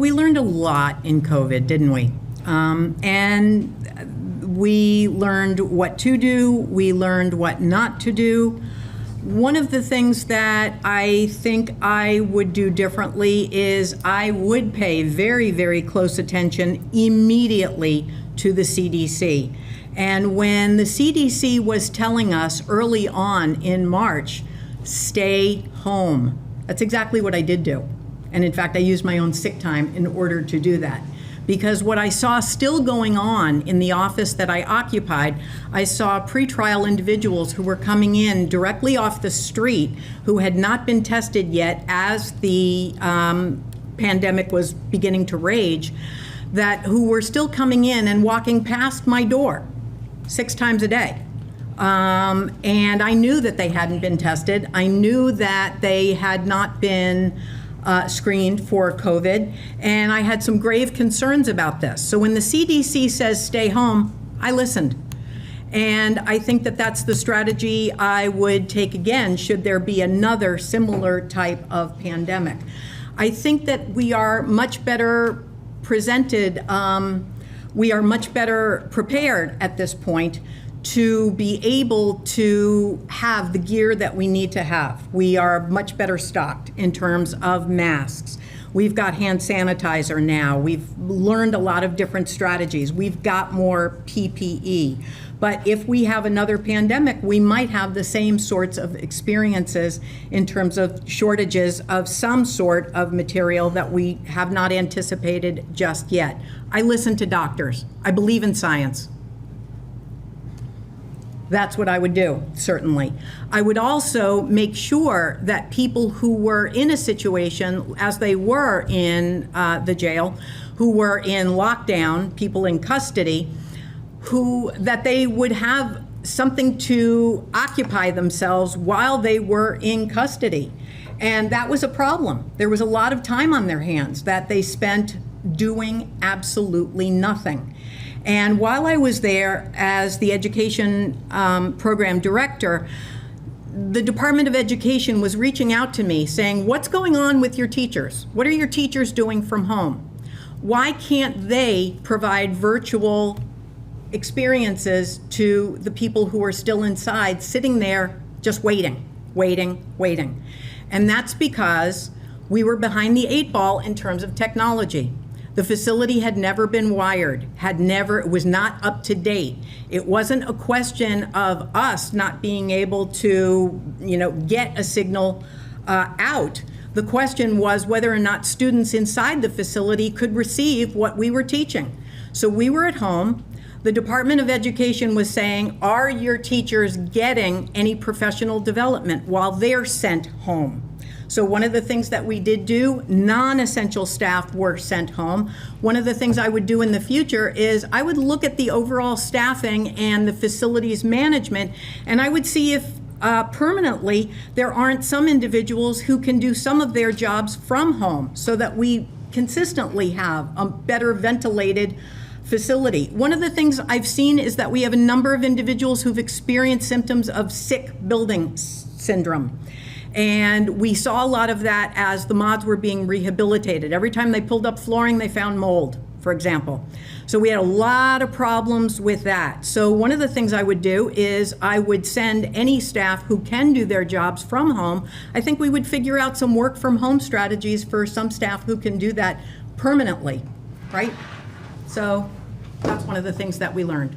we learned a lot in COVID, didn't we? And we learned what to do, we learned what not to do. One of the things that I think I would do differently is I would pay very, very close attention immediately to the CDC. And when the CDC was telling us early on in March, stay home, that's exactly what I did do. And in fact, I used my own sick time in order to do that. Because what I saw still going on in the office that I occupied, I saw pretrial individuals who were coming in directly off the street who had not been tested yet as the pandemic was beginning to rage, who were still coming in and walking past my door 6 times a day. And I knew that they hadn't been tested. I knew that they had not been screened for COVID, and I had some grave concerns about this. So when the CDC says stay home, I listened. And I think that that's the strategy I would take again should there be another similar type of pandemic. I think that we are much better presented, we are much better prepared at this point to be able to have the gear that we need to have. We are much better stocked in terms of masks. We've got hand sanitizer now. We've learned a lot of different strategies. We've got more PPE. But if we have another pandemic, we might have the same sorts of experiences in terms of shortages of some sort of material that we have not anticipated just yet. I listen to doctors. I believe in science. That's what I would do, certainly. I would also make sure that people who were in a situation, as they were in the jail, who were in lockdown, people in custody, that they would have something to occupy themselves while they were in custody. And that was a problem. There was a lot of time on their hands that they spent doing absolutely nothing. And while I was there as the education program director, the Department of Education was reaching out to me saying, what's going on with your teachers? What are your teachers doing from home? Why can't they provide virtual experiences to the people who are still inside, sitting there just waiting? And that's because we were behind the 8 ball in terms of technology. The facility had never been wired, it was not up to date. It wasn't a question of us not being able to, get a signal out. The question was whether or not students inside the facility could receive what we were teaching. So we were at home. The Department of Education was saying, are your teachers getting any professional development while they're sent home? So one of the things that we did do, non-essential staff were sent home. One of the things I would do in the future is I would look at the overall staffing and the facilities management, and I would see if permanently there aren't some individuals who can do some of their jobs from home so that we consistently have a better ventilated facility. One of the things I've seen is that we have a number of individuals who've experienced symptoms of sick building syndrome. And we saw a lot of that as the mods were being rehabilitated. Every time they pulled up flooring, they found mold, for example. So we had a lot of problems with that. So one of the things I would do is I would send any staff who can do their jobs from home. I think we would figure out some work from home strategies for some staff who can do that permanently, right? So that's one of the things that we learned.